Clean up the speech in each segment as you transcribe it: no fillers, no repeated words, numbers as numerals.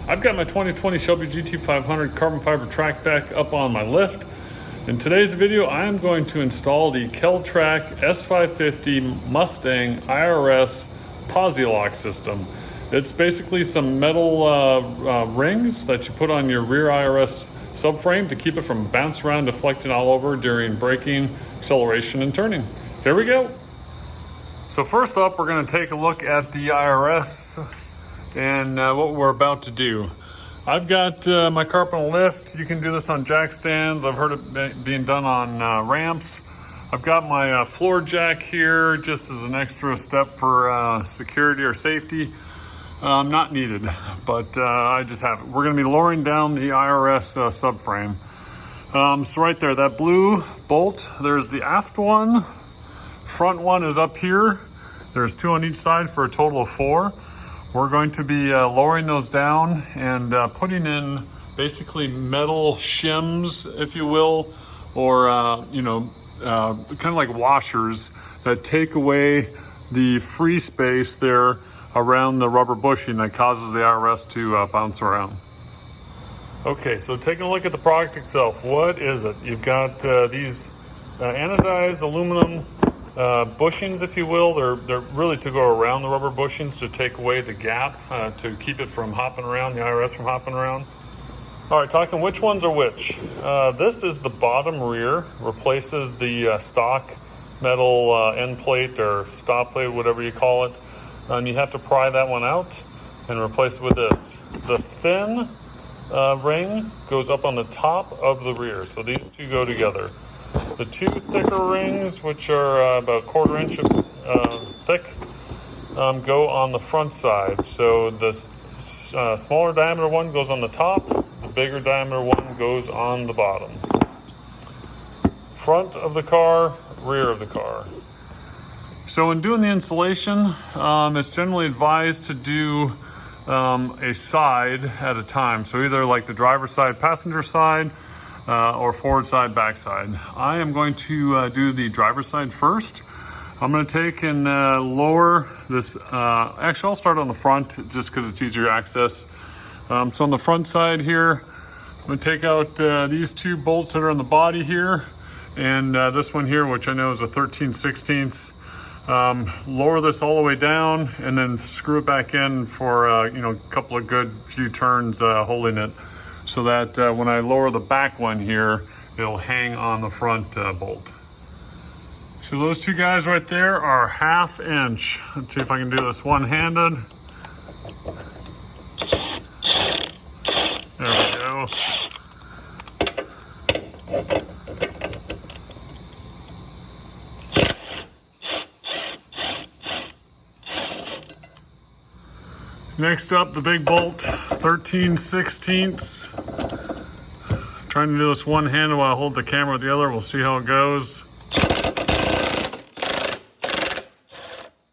I've got my 2020 Shelby GT500 carbon fiber track back up on my lift. In today's video, I am going to install the Kelltrac S550 Mustang Irs Posi Loc System. It's basically some metal rings that you put on your rear Irs subframe to keep it from bouncing around, deflecting all over during braking, acceleration, and turning. Here we go. So first up, we're going to take a look at the Irs and what we're about to do. I've got my car up on a lift. You can do this on jack stands. I've heard it being done on ramps. I've got my floor jack here just as an extra step for security or safety. Not needed, but I just have it. We're going to be lowering down the Irs subframe. So right there, that blue bolt, there's the aft one. Front one is up here. There's two on each side for a total of 4. We're going to be lowering those down and putting in basically metal shims, if you will, or kind of like washers that take away the free space there around the rubber bushing that causes the Irs to bounce around. Okay, so taking a look at the product itself, what is it? You've got these anodized aluminum bushings, if you will. They're really to go around the rubber bushings to take away the gap, to keep it from hopping around, the Irs from hopping around. All right, talking which ones are which. This is the bottom rear, replaces the stock metal end plate or stop plate, whatever you call it. And you have to pry that one out and replace it with this. The thin ring goes up on the top of the rear, so these two go together. The two thicker rings, which are about 1/4 inch thick, go on the front side. So the smaller diameter one goes on the top, the bigger diameter one goes on the bottom. Front of the car, rear of the car. So in doing the installation, it's generally advised to do a side at a time. So either like the driver's side, passenger side, or forward side, back side. I am going to do the driver's side first. I'm going to take and lower this. Actually, I'll start on the front just because it's easier access. So on the front side here, I'm going to take out these two bolts that are on the body here, and this one here, which I know is a 13/16. Lower this all the way down and then screw it back in for a couple of good few turns holding it, so that when I lower the back one here, it'll hang on the front bolt. So those two guys right there are 1/2 inch. Let's see if I can do this one-handed. There we go. Next up, the big bolt, 13/16. Trying to do this one-handed while I hold the camera with the other. We'll see how it goes.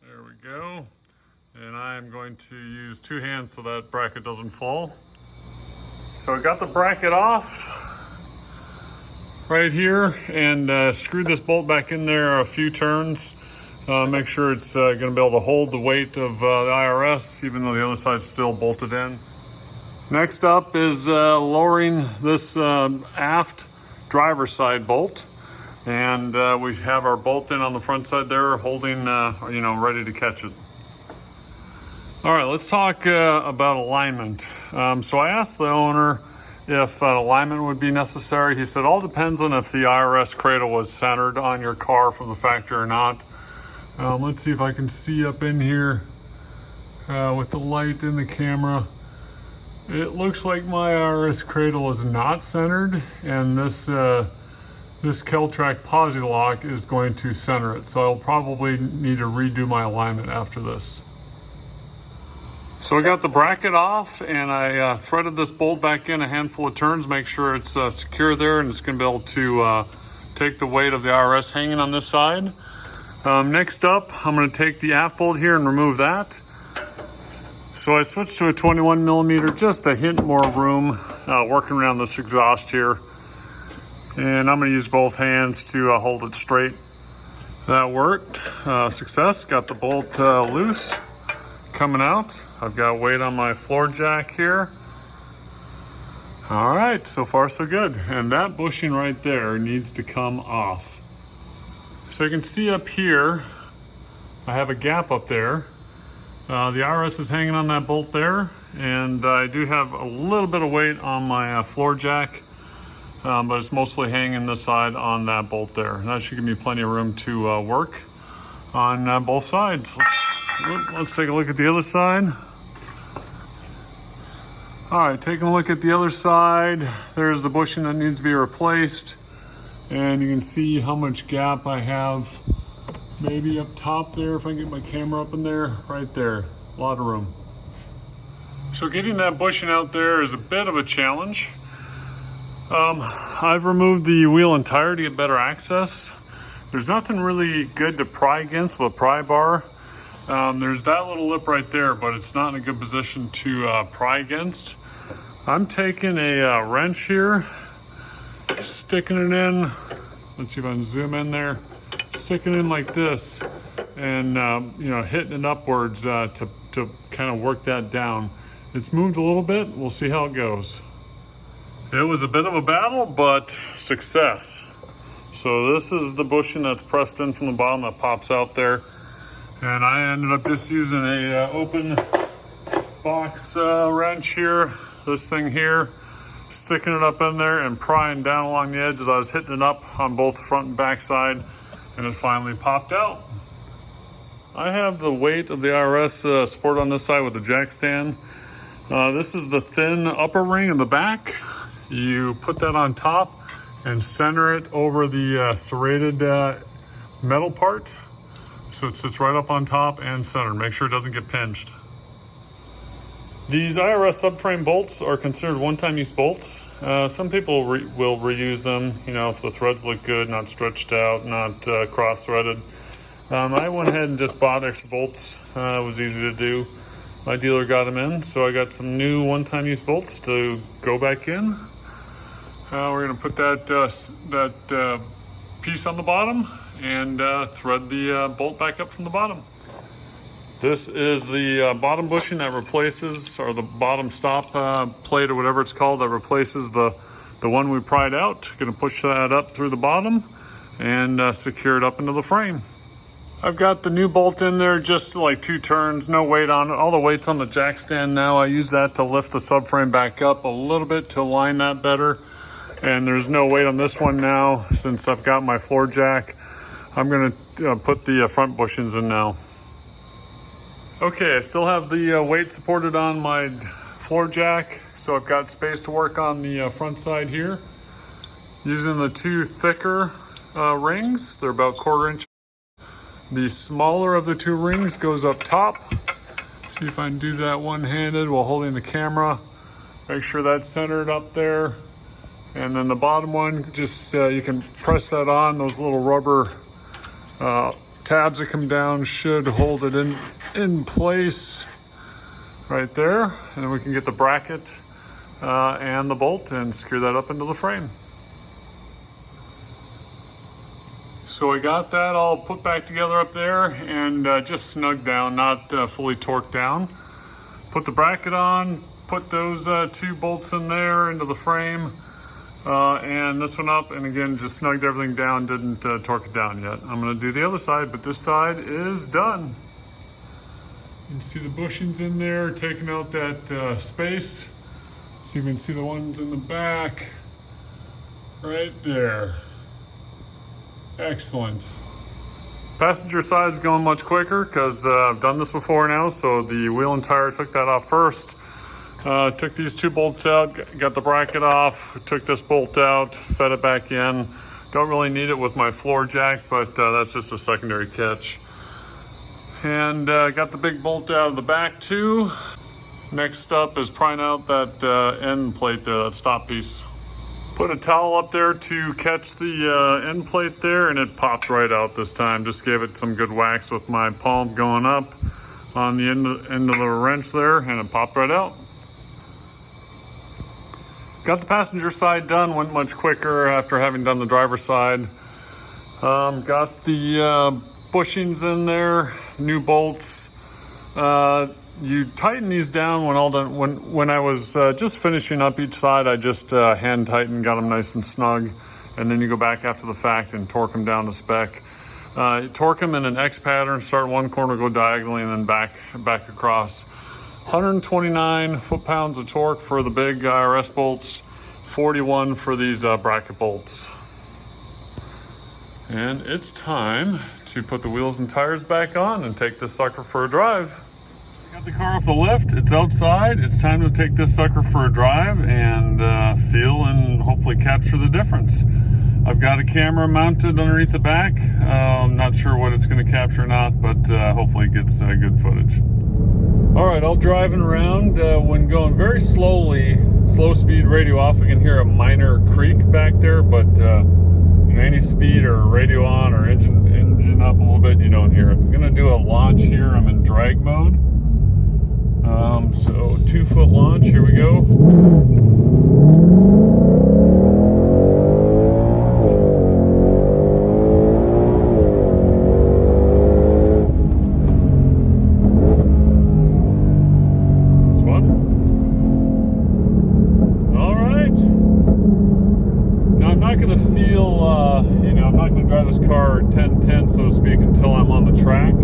There we go. And I am going to use 2 hands so that bracket doesn't fall. So I got the bracket off right here and screwed this bolt back in there a few turns. Make sure it's going to be able to hold the weight of the Irs, even though the other side's still bolted in. Next up is lowering this aft driver's side bolt. And we have our bolt in on the front side there, holding, ready to catch it. All right, let's talk about alignment. So I asked the owner if alignment would be necessary. He said, all depends on if the Irs cradle was centered on your car from the factory or not. Let's see if I can see up in here with the light in the camera. It looks like my Irs cradle is not centered, and this Kelltrac Posi Loc is going to center it. So I'll probably need to redo my alignment after this. So I got the bracket off and I threaded this bolt back in a handful of turns, make sure it's secure there and it's going to be able to take the weight of the Irs hanging on this side. Next up, I'm going to take the aft bolt here and remove that. So I switched to a 21mm, just a hint more room working around this exhaust here. And I'm going to use both hands to hold it straight. That worked. Success. Got the bolt loose coming out. I've got weight on my floor jack here. All right, so far so good. And that bushing right there needs to come off. So you can see up here, I have a gap up there. The Irs is hanging on that bolt there, and I do have a little bit of weight on my floor jack, but it's mostly hanging this side on that bolt there. And that should give me plenty of room to work on both sides. Let's take a look at the other side. All right, taking a look at the other side, there's the bushing that needs to be replaced. And you can see how much gap I have. Maybe up top there, if I can get my camera up in there, right there, a lot of room. So getting that bushing out there is a bit of a challenge. I've removed the wheel and tire to get better access. There's nothing really good to pry against with a pry bar. There's that little lip right there, but it's not in a good position to pry against. I'm taking a wrench here, sticking it in. Let's see if I can zoom in there. Sticking in like this, and hitting it upwards to kind of work that down. It's moved a little bit. We'll see how it goes. It was a bit of a battle, but success. So this is the bushing that's pressed in from the bottom that pops out there. And I ended up just using a open box wrench here, this thing here, sticking it up in there and prying down along the edge as I was hitting it up on both the front and back side, and it finally popped out. I have the weight of the Irs support on this side with the jack stand. This is the thin upper ring in the back. You put that on top and center it over the serrated metal part. So it sits right up on top and centered. Make sure it doesn't get pinched. These Irs subframe bolts are considered one-time use bolts. Some people will reuse them, if the threads look good, not stretched out, not cross-threaded. I went ahead and just bought extra bolts. It was easy to do. My dealer got them in, so I got some new one-time use bolts to go back in. We're going to put that piece on the bottom and thread the bolt back up from the bottom. This is the bottom bushing that replaces, or the bottom stop plate or whatever it's called, that replaces the one we pried out. Going to push that up through the bottom and secure it up into the frame. I've got the new bolt in there, just like 2 turns, no weight on it. All the weight's on the jack stand now. I use that to lift the subframe back up a little bit to align that better. And there's no weight on this one now since I've got my floor jack. I'm going to put the front bushings in now. Okay, I still have the weight supported on my floor jack, so I've got space to work on the front side here. Using the 2 thicker rings, they're about 1/4 inch. The smaller of the 2 rings goes up top. See if I can do that one-handed while holding the camera. Make sure that's centered up there. And then the bottom one, just you can press that on. Those little rubber tabs that come down should hold it in place right there. And then we can get the bracket and the bolt and screw that up into the frame. So I got that all put back together up there and just snugged down, not fully torqued down. Put the bracket on, put those 2 bolts in there into the frame. And this one up, and again, just snugged everything down, didn't torque it down yet. I'm going to do the other side, but this side is done. You can see the bushings in there, taking out that space. So you can see the ones in the back, right there. Excellent. Passenger side is going much quicker because I've done this before now, so the wheel and tire took that off first. Took these 2 bolts out, got the bracket off, took this bolt out, fed it back in. Don't really need it with my floor jack, but that's just a secondary catch. And got the big bolt out of the back too. Next up is prying out that end plate there, that stop piece. Put a towel up there to catch the end plate there, and it popped right out this time. Just gave it some good whacks with my palm going up on the end of the wrench there, and it popped right out. Got the passenger side done, went much quicker after having done the driver's side. Got the bushings in there, new bolts. you tighten these down when all done. When I was just finishing up each side, I just hand tightened, got them nice and snug, and then you go back after the fact and torque them down to spec. You torque them in an X pattern, start one corner, go diagonally, and then back across. 129 foot-pounds of torque for the big IRS bolts, 41 for these bracket bolts. And it's time to put the wheels and tires back on and take this sucker for a drive. Got the car off the lift, it's outside. It's time to take this sucker for a drive and feel and hopefully capture the difference. I've got a camera mounted underneath the back. I'm not sure what it's going to capture or not, but hopefully it gets good footage. All right, all driving around. When going very slowly, slow speed, radio off, I can hear a minor creak back there, but any speed or radio on or engine up a little bit, you don't hear it. I'm gonna do a launch here. I'm in drag mode. So 2 foot launch, here we go. It's fun. All right. Now I'm not gonna feel, I'm not going to drive this car 10-10, so to speak, until I'm on the track.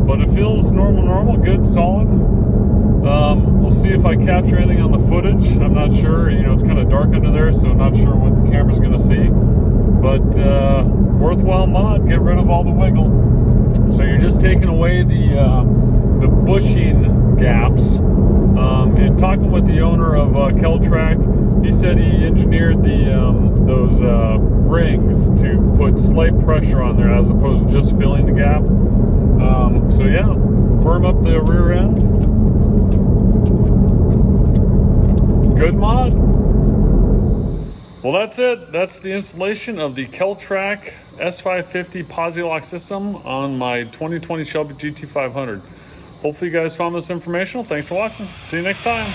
But it feels normal, good, solid. We'll see if I capture anything on the footage. I'm not sure. It's kind of dark under there, so I'm not sure what the camera's going to see. But worthwhile mod. Get rid of all the wiggle. So you're just taking away the bushing gaps. And talking with the owner of Kelltrac, he said he engineered those rings to put slight pressure on there as opposed to just filling the gap. So yeah, firm up the rear end. Good mod. Well, that's it. That's the installation of the Kelltrac S550 Posi Loc System on my 2020 Shelby GT500. Hopefully you guys found this informational. Thanks for watching. See you next time.